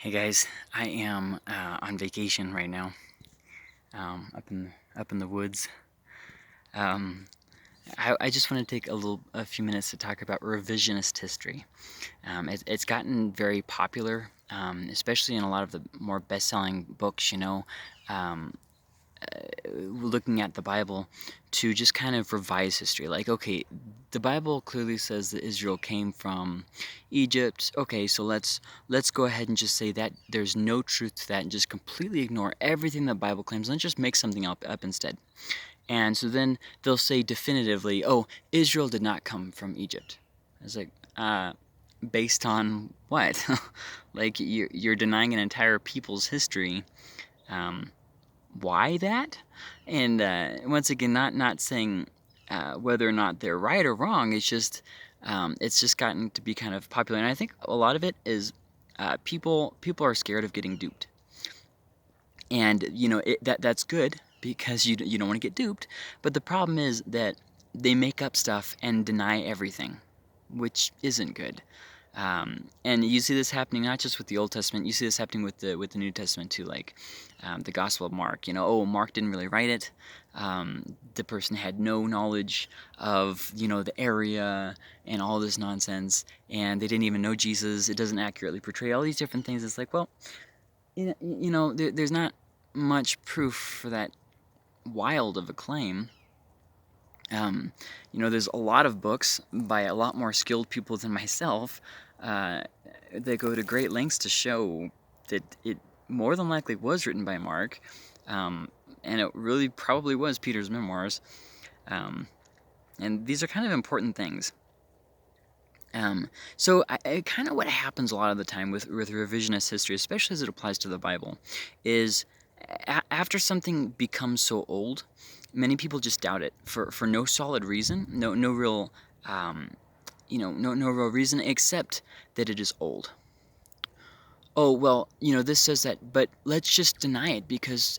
Hey guys, I am on vacation right now, up in the woods. Um, I just want to take a few minutes to talk about revisionist history. It's gotten very popular, especially in a lot of the more best-selling books. Um, looking at the Bible to just kind of revise history. Like, okay, the Bible clearly says that Israel came from Egypt. Okay, so let's go ahead and just say that there's no truth to that and just completely ignore everything the Bible claims and just make something up instead. And so then they'll say definitively, oh, Israel did not come from Egypt. It's like, based on what? Like you're denying an entire people's history. Um, why that? And once again, not saying whether or not they're right or wrong. It's just gotten to be kind of popular, and I think a lot of it is people are scared of getting duped, and that's good because you don't want to get duped. But the problem is that they make up stuff and deny everything, which isn't good. And you see this happening not just with the Old Testament. You see this happening with the New Testament too. Like the Gospel of Mark. Oh, Mark didn't really write it. The person had no knowledge of the area and all this nonsense, and they didn't even know Jesus. It doesn't accurately portray all these different things. It's like, well, there's not much proof for that wild of a claim. There's a lot of books by a lot more skilled people than myself uh, that go to great lengths to show that it more than likely was written by Mark, and it really probably was Peter's memoirs. And these are kind of important things. So kind of what happens a lot of the time with revisionist history, especially as it applies to the Bible, is after something becomes so old, many people just doubt it for no solid reason, no real, no real reason except that it is old. Oh well, this says that, but let's just deny it because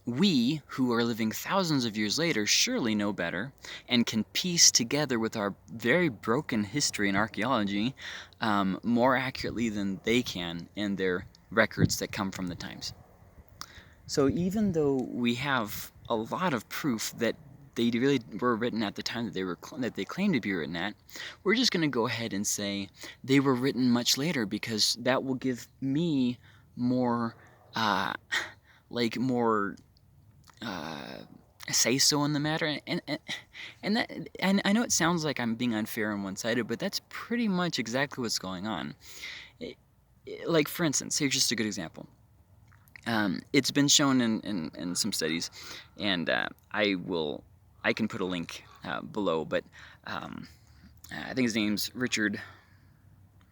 we, who are living thousands of years later, surely know better and can piece together with our very broken history and archaeology more accurately than they can in their records that come from the times. So even though we have a lot of proof that they really were written at the time that they claim to be written at, we're just going to go ahead and say they were written much later because that will give me more, uh, more say so in the matter, and I know it sounds like I'm being unfair and one-sided, but that's pretty much exactly what's going on. Like for instance, here's just a good example. It's been shown in some studies, and I can put a link below, but I think his name's Richard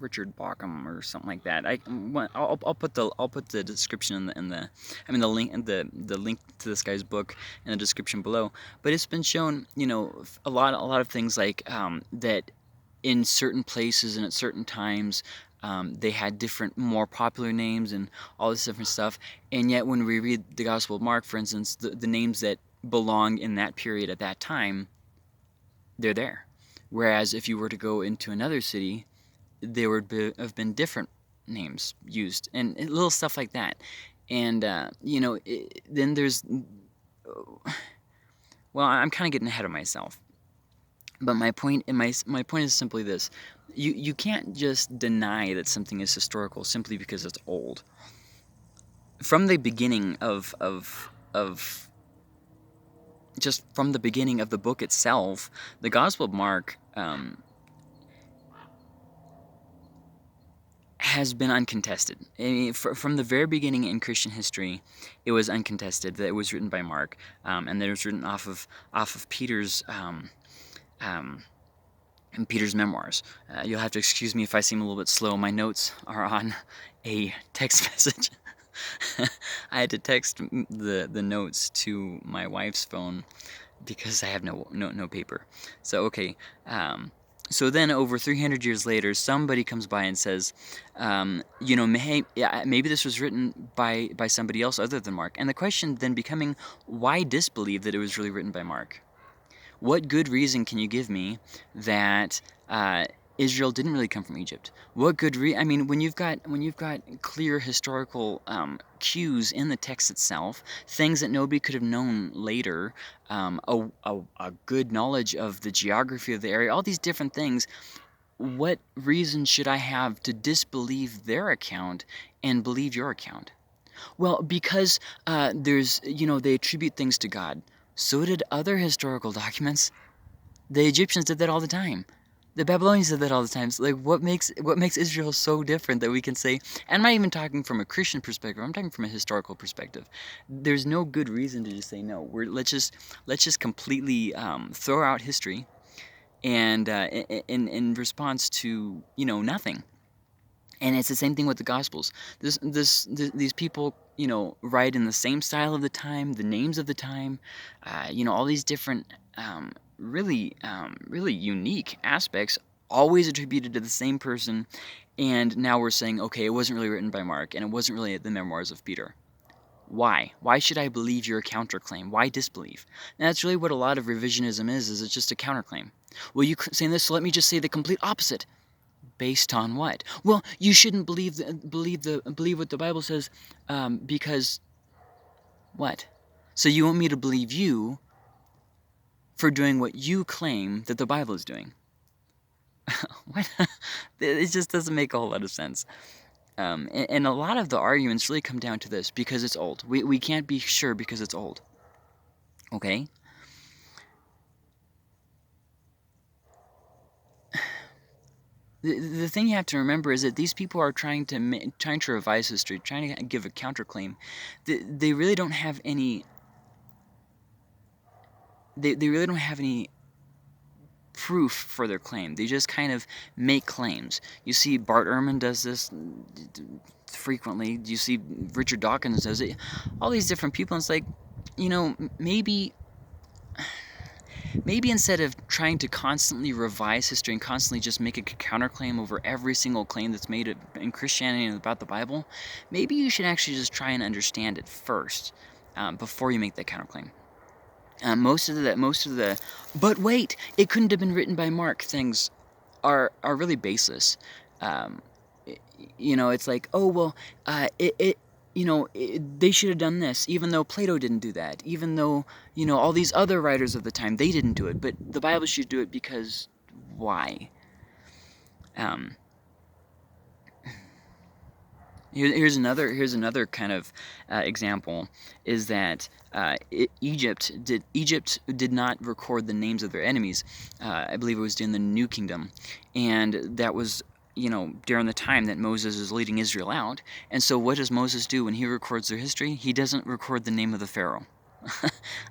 Bauckham or something like that. I'll put the description the link and the link to this guy's book in the description below. But it's been shown, a lot of things like that in certain places and at certain times. They had different, more popular names and all this different stuff. And yet, when we read the Gospel of Mark, for instance, the names that belong in that period at that time, they're there. Whereas if you were to go into another city, there would have been different names used and little stuff like that. And then there's, well, I'm kind of getting ahead of myself. But my point is simply this: you can't just deny that something is historical simply because it's old. From the beginning of just from the beginning of the book itself, the Gospel of Mark has been uncontested. From the very beginning in Christian history, it was uncontested that it was written by Mark, and that it was written off of Peter's Peter's memoirs. You'll have to excuse me if I seem a little bit slow. My notes are on a text message. I had to text the notes to my wife's phone because I have no paper. So okay. So then, over 300 years later, somebody comes by and says, maybe this was written by somebody else other than Mark. And the question then becoming, why disbelieve that it was really written by Mark? What good reason can you give me that Israel didn't really come from Egypt. What good I mean, when you've got clear historical cues in the text itself, things that nobody could have known later, a good knowledge of the geography of the area, all these different things. What reason should I have to disbelieve their account and believe your account? Well, because they attribute things to God. So did other historical documents. The Egyptians did that all the time. The Babylonians did that all the time. So, like, what makes Israel so different that we can say? And I'm not even talking from a Christian perspective. I'm talking from a historical perspective. There's no good reason to just say no. Let's just completely throw out history, and in response to nothing. And it's the same thing with the Gospels. These people, write in the same style of the time, the names of the time, all these different, really unique aspects, always attributed to the same person. And now we're saying, okay, it wasn't really written by Mark, and it wasn't really the memoirs of Peter. Why? Why should I believe your counterclaim? Why disbelieve? And that's really what a lot of revisionism is it's just a counterclaim. Well, you saying this, so let me just say the complete opposite. Based on what? Well, you shouldn't believe what the Bible says, because what? So you want me to believe you for doing what you claim that the Bible is doing? What? It just doesn't make a whole lot of sense. And a lot of the arguments really come down to this: because it's old. We can't be sure because it's old. Okay? The thing you have to remember is that these people are trying to revise history, trying to give a counterclaim. They really don't have any. They really don't have any proof for their claim. They just kind of make claims. You see, Bart Ehrman does this frequently. You see, Richard Dawkins does it. All these different people. And it's like, maybe instead of trying to constantly revise history and constantly just make a counterclaim over every single claim that's made in Christianity and about the Bible, maybe you should actually just try and understand it first, before you make that counterclaim. Most of the, but wait, it couldn't have been written by Mark things are really baseless. Um, it's like, oh well, they should have done this, even though Plato didn't do that, even though all these other writers of the time, they didn't do it, but the Bible should do it because why? Um, Here's another kind of example, is that Egypt did not record the names of their enemies. I believe it was in the New Kingdom, and that was during the time that Moses is leading Israel out. And so what does Moses do when he records their history? He doesn't record the name of the Pharaoh.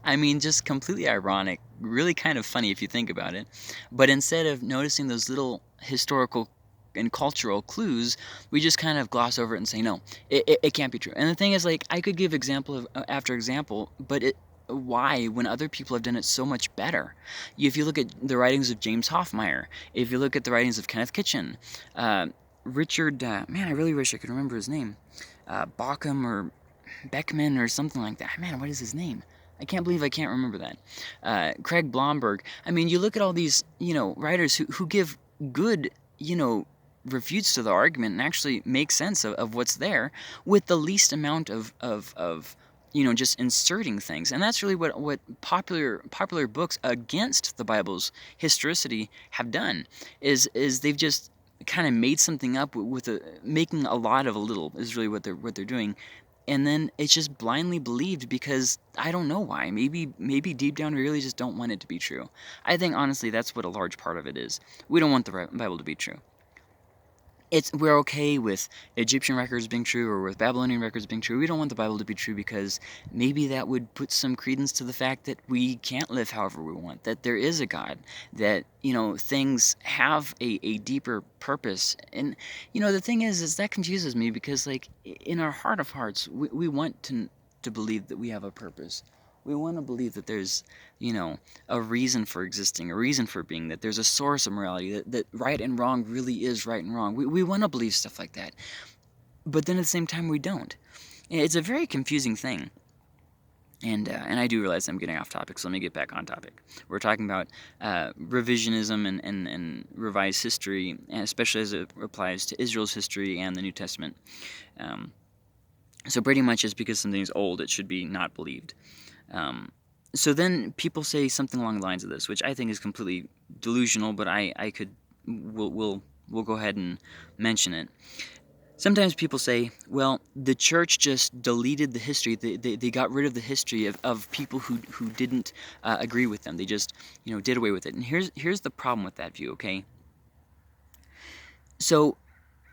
I mean, just completely ironic, really kind of funny if you think about it. But instead of noticing those little historical and cultural clues, we just kind of gloss over it and say, no, it can't be true. And the thing is, like, I could give example after example, but why, when other people have done it so much better? If you look at the writings of James Hoffmeyer, if you look at the writings of Kenneth Kitchen, Richard, man, I really wish I could remember his name, Bauckham or Beckman or something like that. Man, what is his name? I can't believe I can't remember that. Craig Blomberg. I mean, you look at all these, writers who give good, refutes to the argument and actually make sense of what's there with the least amount of just inserting things. And that's really what popular books against the Bible's historicity have done, is they've just kind of made something up with making a lot of a little, is really what they're doing. And then it's just blindly believed because I don't know why. Maybe deep down we really just don't want it to be true. I think honestly that's what a large part of it is. We don't want the Bible to be true. We're okay with Egyptian records being true or with Babylonian records being true. We don't want the Bible to be true because maybe that would put some credence to the fact that we can't live however we want, that there is a God, that things have a deeper purpose. And the thing is that confuses me because, like, in our heart of hearts, we want to believe that we have a purpose. We want to believe that there's, a reason for existing, a reason for being, that there's a source of morality, that right and wrong really is right and wrong. We want to believe stuff like that. But then at the same time, we don't. It's a very confusing thing. And I do realize I'm getting off topic, so let me get back on topic. We're talking about revisionism and revised history, and especially as it applies to Israel's history and the New Testament. Um, so pretty much just because something's old, it should be not believed. So then people say something along the lines of this, which I think is completely delusional, but we'll go ahead and mention it. Sometimes people say, well, the church just deleted the history. They got rid of the history of people who didn't agree with them. They just, did away with it. And here's the problem with that view, okay? So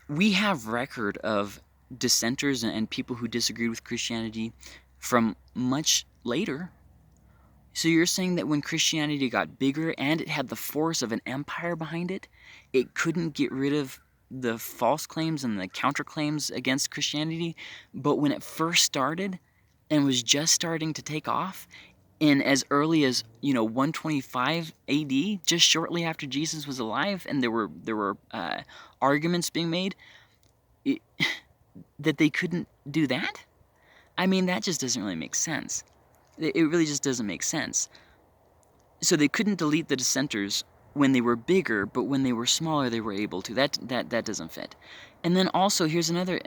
we have record of dissenters and people who disagreed with Christianity from much later. So you're saying that when Christianity got bigger and it had the force of an empire behind it, it couldn't get rid of the false claims and the counterclaims against Christianity, but when it first started and was just starting to take off, in as early as 125 A.D., just shortly after Jesus was alive, and there were arguments being made that they couldn't do that. I mean, that just doesn't really make sense. It really just doesn't make sense. So they couldn't delete the dissenters when they were bigger, but when they were smaller, they were able to. That doesn't fit. And then also, here's another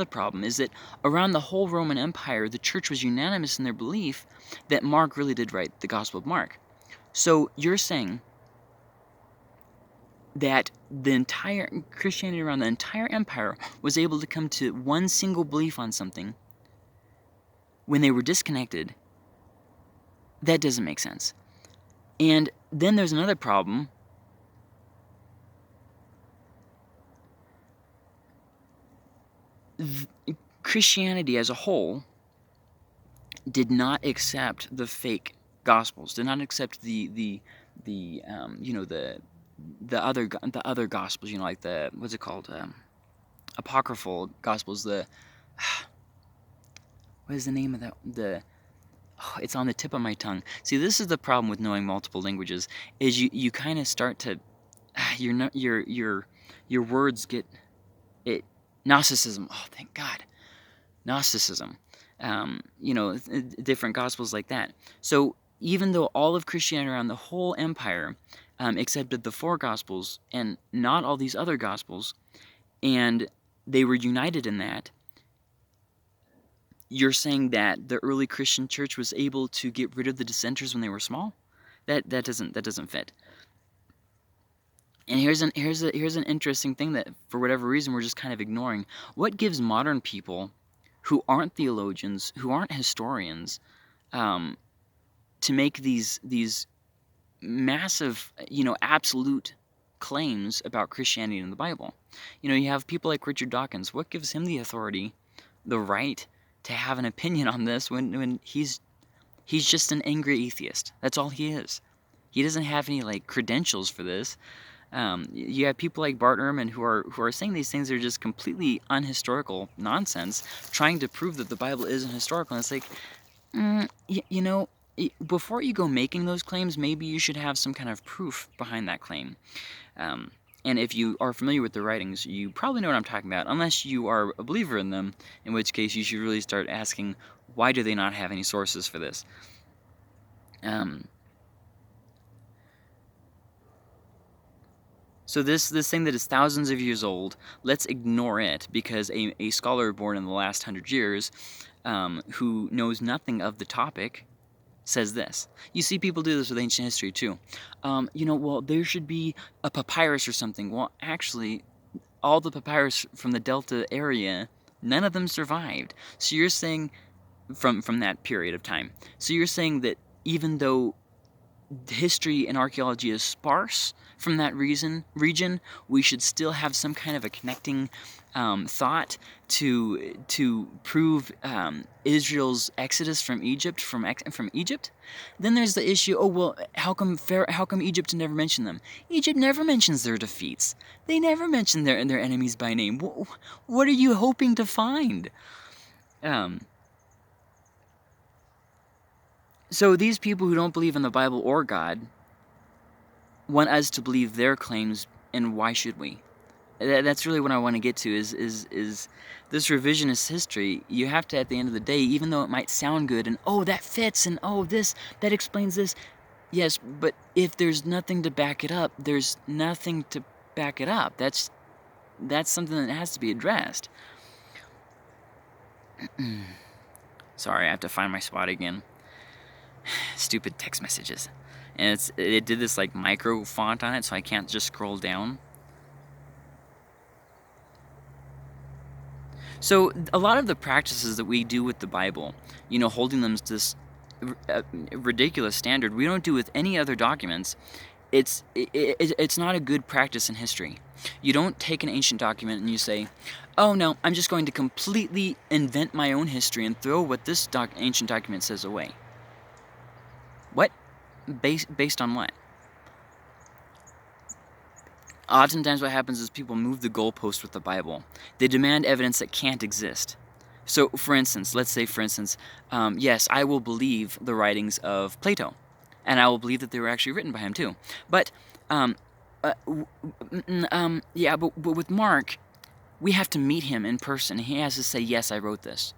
problem, is that around the whole Roman Empire, the church was unanimous in their belief that Mark really did write the Gospel of Mark. So you're saying that the entire Christianity around the entire empire was able to come to one single belief on something when they were disconnected. That doesn't make sense. And then there's another problem. Christianity as a whole did not accept the fake gospels, did not accept the other gospels, like the, what's it called, apocryphal gospels, what is the name of that, it's on the tip of my tongue. See, this is the problem with knowing multiple languages, is you kind of start to, your words get, Gnosticism, oh thank God, Gnosticism, different gospels like that. So even though all of Christianity around the whole empire accepted the four gospels and not all these other gospels, and they were united in that, you're saying that the early Christian church was able to get rid of the dissenters when they were small? That doesn't fit. And here's an interesting thing that for whatever reason we're just kind of ignoring. What gives modern people who aren't theologians, who aren't historians, to make these massive, absolute claims about Christianity and the Bible? You have people like Richard Dawkins. What gives him the authority, the right, to have an opinion on this when he's just an angry atheist? That's all he is. He doesn't have any credentials for this. You have people like Bart Ehrman who are saying these things that are just completely unhistorical nonsense, trying to prove that the Bible isn't historical. And it's like, before you go making those claims, maybe you should have some kind of proof behind that claim. And if you are familiar with the writings, you probably know what I'm talking about, unless you are a believer in them, in which case you should really start asking, why do they not have any sources for this? So this thing that is thousands of years old, let's ignore it, because a scholar born in the last 100 years, who knows nothing of the topic, says this. You see people do this with ancient history too. Well, there should be a papyrus or something. Well, actually, all the papyrus from the Delta area, none of them survived. So you're saying, from that period of time, so you're saying that even though history and archaeology is sparse from that region, we should still have some kind of a connecting thought to prove Israel's exodus from Egypt, from Egypt. Then there's the issue. Oh well, how come Egypt never mentioned them? Egypt never mentions their defeats. They never mention their enemies by name. What are you hoping to find? So these people who don't believe in the Bible or God want us to believe their claims, and why should we? That's really what I want to get to is this revisionist history. You have to, at the end of the day, even though it might sound good and oh that fits and oh this that explains this, yes, but if there's nothing to back it up, there's nothing to back it up. That's something that has to be addressed. Sorry, I have to find my spot again. Stupid text messages. And it did this like micro font on it, so I can't just scroll down. So a lot of the practices that we do with the Bible, holding them to this ridiculous standard, we don't do with any other documents. It's not a good practice in history. You don't take an ancient document and you say, oh no, I'm just going to completely invent my own history and throw what this ancient document says away. What? Based on what? Oftentimes what happens is people move the goalpost with the Bible. They demand evidence that can't exist. So, for instance, let's say, yes, I will believe the writings of Plato, and I will believe that they were actually written by him too. But, but with Mark, we have to meet him in person. He has to say, yes, I wrote this,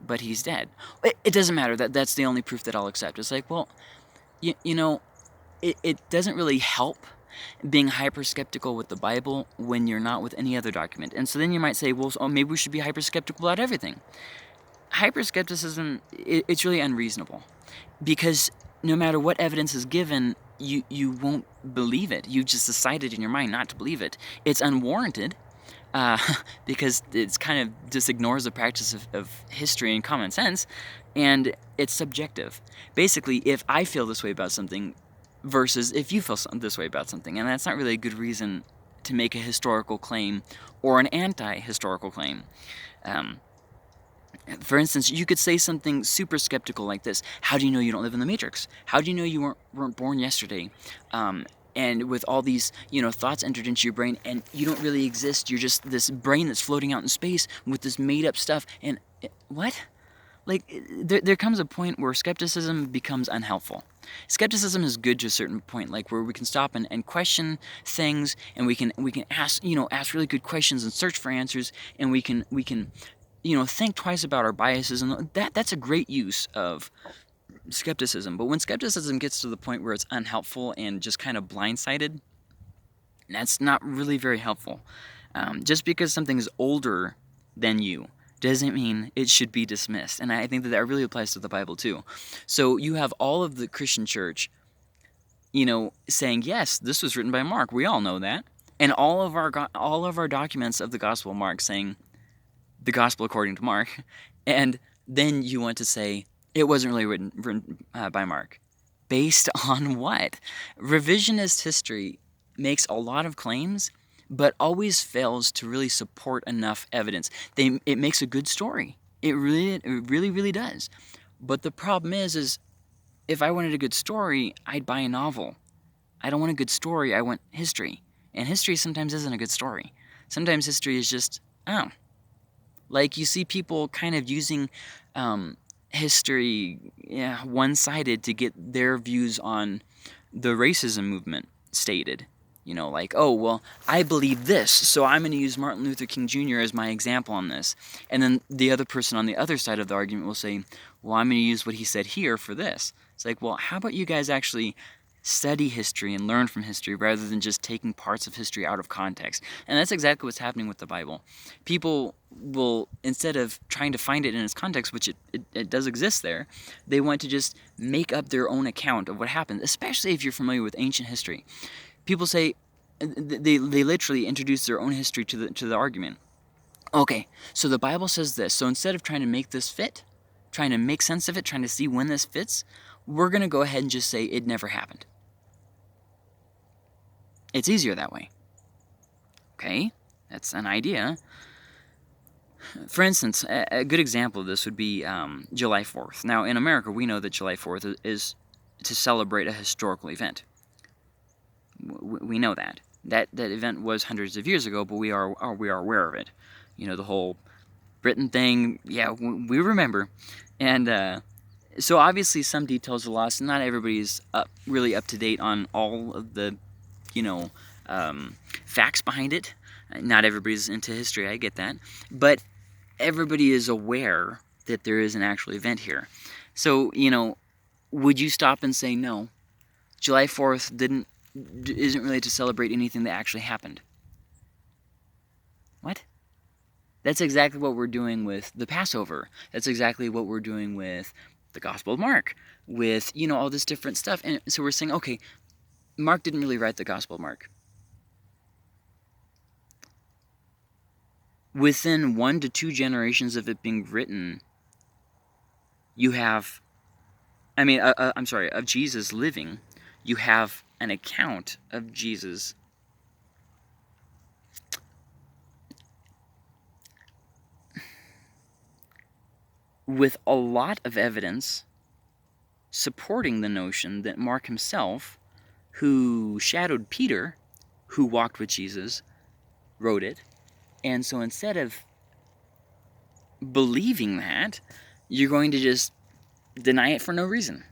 but he's dead. It doesn't matter. That's the only proof that I'll accept. It's like, well, it doesn't really help being hyper-skeptical with the Bible when you're not with any other document. And so then you might say, well, maybe we should be hyper-skeptical about everything. Hyper-skepticism, it's really unreasonable. Because no matter what evidence is given, you won't believe it. You just decided in your mind not to believe it. It's unwarranted, because it's kind of just ignores the practice of history and common sense, and it's subjective. Basically, if I feel this way about something, versus if you feel this way about something. And that's not really a good reason to make a historical claim or an anti-historical claim. For instance, you could say something super skeptical like this. How do you know you don't live in the Matrix? How do you know you weren't born yesterday? And with all these, thoughts entered into your brain, and you don't really exist. You're just this brain that's floating out in space with this made-up stuff. And what? Like, there comes a point where skepticism becomes unhelpful. Skepticism is good to a certain point, like where we can stop and question things, and we can ask really good questions and search for answers, and we can think twice about our biases, and that's a great use of skepticism. But when skepticism gets to the point where it's unhelpful and just kind of blindsided, that's not really very helpful. Just because something is older than you doesn't mean it should be dismissed. And I think that really applies to the Bible too. So you have all of the Christian church, saying, yes, this was written by Mark. We all know that. And all of our documents of the Gospel of Mark saying the Gospel according to Mark. And then you want to say it wasn't really written by Mark. Based on what? Revisionist history makes a lot of claims, but always fails to really support enough evidence. It makes a good story. It really does. But the problem is if I wanted a good story, I'd buy a novel. I don't want a good story, I want history. And history sometimes isn't a good story. Sometimes history is just, like you see people kind of using history one-sided to get their views on the racism movement stated. Like, oh, well, I believe this, so I'm going to use Martin Luther King Jr. as my example on this. And then the other person on the other side of the argument will say, well, I'm going to use what he said here for this. It's like, well, how about you guys actually study history and learn from history rather than just taking parts of history out of context? And that's exactly what's happening with the Bible. People will, instead of trying to find it in its context, which it does exist there, they want to just make up their own account of what happened, especially if you're familiar with ancient history. People say, they literally introduce their own history to the argument. Okay, so the Bible says this, so instead of trying to make this fit, trying to make sense of it, trying to see when this fits, we're going to go ahead and just say it never happened. It's easier that way. Okay, that's an idea. For instance, a good example of this would be July 4th. Now, in America, we know that July 4th is to celebrate a historical event. We know that. That event was hundreds of years ago, but we are aware of it. The whole Britain thing, yeah, we remember. And so obviously some details are lost. Not everybody's really up to date on all of the, facts behind it. Not everybody's into history, I get that. But everybody is aware that there is an actual event here. So, would you stop and say, no, July 4th isn't really to celebrate anything that actually happened? What? That's exactly what we're doing with the Passover. That's exactly what we're doing with the Gospel of Mark, with, all this different stuff. And so we're saying, okay, Mark didn't really write the Gospel of Mark. Within 1 to 2 generations of it being written, you have, of Jesus living, you have an account of Jesus with a lot of evidence supporting the notion that Mark himself, who shadowed Peter, who walked with Jesus, wrote it. And so instead of believing that, you're going to just deny it for no reason.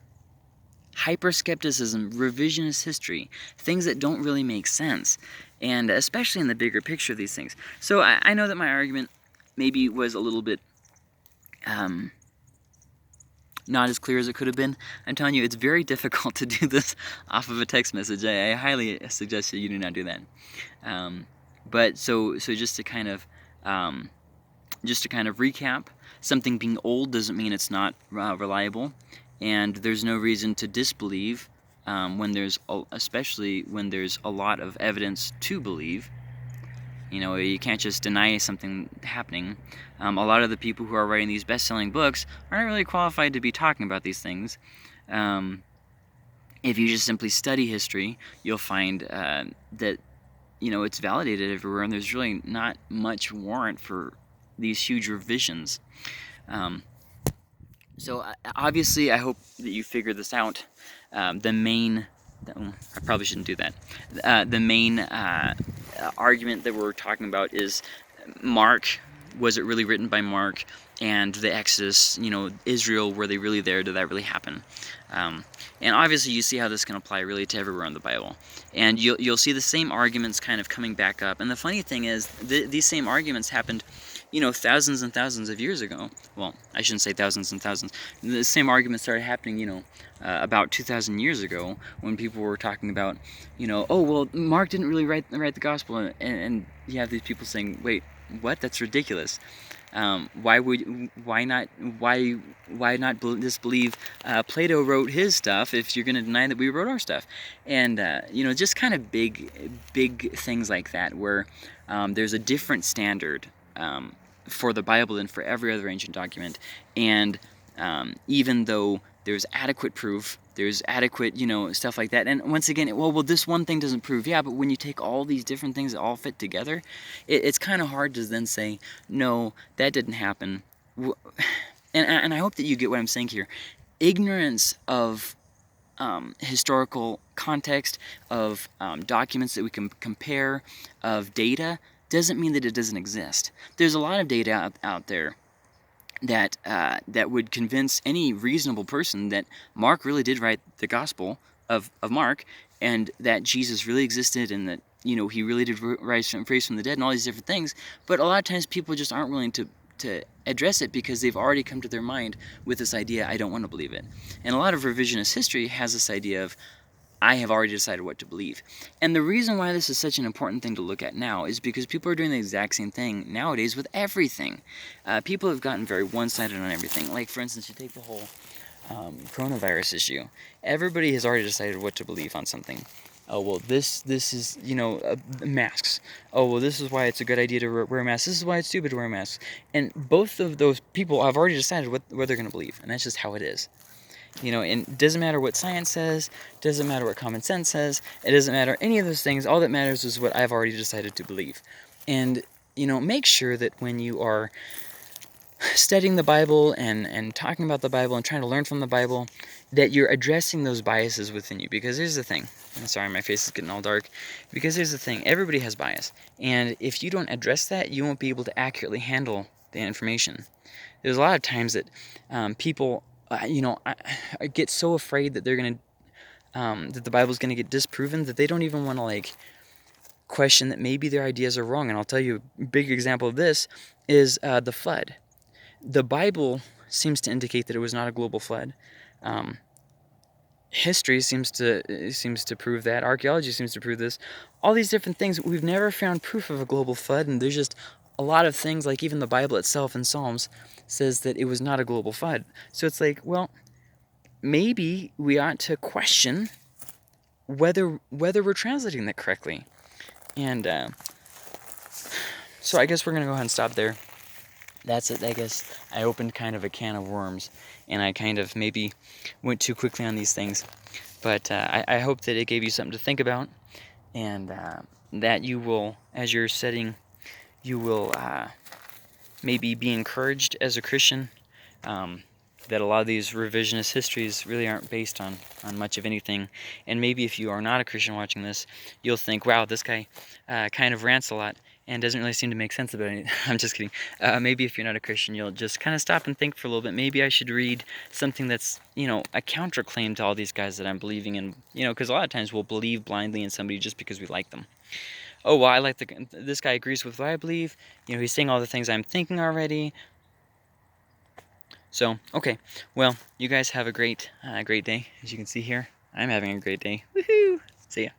Hyperskepticism, revisionist history, things that don't really make sense, and especially in the bigger picture of these things. So I know that my argument maybe was a little bit not as clear as it could have been. I'm telling you, it's very difficult to do this off of a text message. I highly suggest that you do not do that. But so just to kind of recap, something being old doesn't mean it's not reliable, and there's no reason to disbelieve especially when there's a lot of evidence to believe. You can't just deny something happening. A lot of the people who are writing these best-selling books aren't really qualified to be talking about these things. If you just simply study history, you'll find that it's validated everywhere, and there's really not much warrant for these huge revisions. So obviously, I hope that you figured this out. I probably shouldn't do that. The main argument that we're talking about is Mark. Was it really written by Mark? And the Exodus, Israel, were they really there? Did that really happen? And obviously, you see how this can apply really to everywhere in the Bible. And you'll see the same arguments kind of coming back up. And the funny thing is, these same arguments happened, thousands and thousands of years ago. Well, I shouldn't say thousands and thousands. The same arguments started happening, about 2,000 years ago, when people were talking about, oh, well, Mark didn't really write the gospel. And you have these people saying, wait, what? That's ridiculous. Why not disbelieve Plato wrote his stuff if you're going to deny that we wrote our stuff? And just kind of big things like that, where there's a different standard for the Bible than for every other ancient document. And even though there's adequate proof, there's adequate, stuff like that. And once again, well, this one thing doesn't prove. Yeah, but when you take all these different things that all fit together, it's kind of hard to then say, no, that didn't happen. And I hope that you get what I'm saying here. Ignorance of historical context, of documents that we can compare, of data, doesn't mean that it doesn't exist. There's a lot of data out there that would convince any reasonable person that Mark really did write the Gospel of Mark, and that Jesus really existed, and that he really did rise from the dead, and all these different things. But a lot of times people just aren't willing to address it because they've already come to their mind with this idea, I don't want to believe it. And a lot of revisionist history has this idea of, I have already decided what to believe. And the reason why this is such an important thing to look at now is because people are doing the exact same thing nowadays with everything. People have gotten very one-sided on everything. Like, for instance, you take the whole coronavirus issue. Everybody has already decided what to believe on something. Oh, well, this is, masks. Oh, well, this is why it's a good idea to wear masks. This is why it's stupid to wear masks. And both of those people have already decided what they're going to believe. And that's just how it is. And it doesn't matter what science says, doesn't matter what common sense says, it doesn't matter any of those things. All that matters is what I've already decided to believe. And, make sure that when you are studying the Bible and talking about the Bible and trying to learn from the Bible, that you're addressing those biases within you. Because here's the thing. I'm sorry, my face is getting all dark. Because here's the thing. Everybody has bias. And if you don't address that, you won't be able to accurately handle the information. There's a lot of times that people... I get so afraid that they're gonna, that the Bible's gonna get disproven that they don't even want to question that maybe their ideas are wrong. And I'll tell you a big example of this is the flood. The Bible seems to indicate that it was not a global flood. History seems to prove that. Archaeology seems to prove this. All these different things, we've never found proof of a global flood, and there's just a lot of things, like even the Bible itself in Psalms says that it was not a global flood. So it's like, well, maybe we ought to question whether we're translating that correctly. And so I guess we're gonna go ahead and stop there. That's it. I guess I opened kind of a can of worms, and I kind of maybe went too quickly on these things. But I hope that it gave you something to think about, and that you will, as you're setting, you will maybe be encouraged as a Christian, that a lot of these revisionist histories really aren't based on much of anything. And maybe if you are not a Christian watching this, you'll think, wow, this guy kind of rants a lot and doesn't really seem to make sense about it. I'm just kidding. Maybe if you're not a Christian, you'll just kind of stop and think for a little bit. Maybe I should read something that's, a counterclaim to all these guys that I'm believing in, because a lot of times we'll believe blindly in somebody just because we like them. Oh, well, I like this guy agrees with what I believe. He's saying all the things I'm thinking already. So, okay, well, you guys have a great day. As you can see here, I'm having a great day. Woohoo! See ya.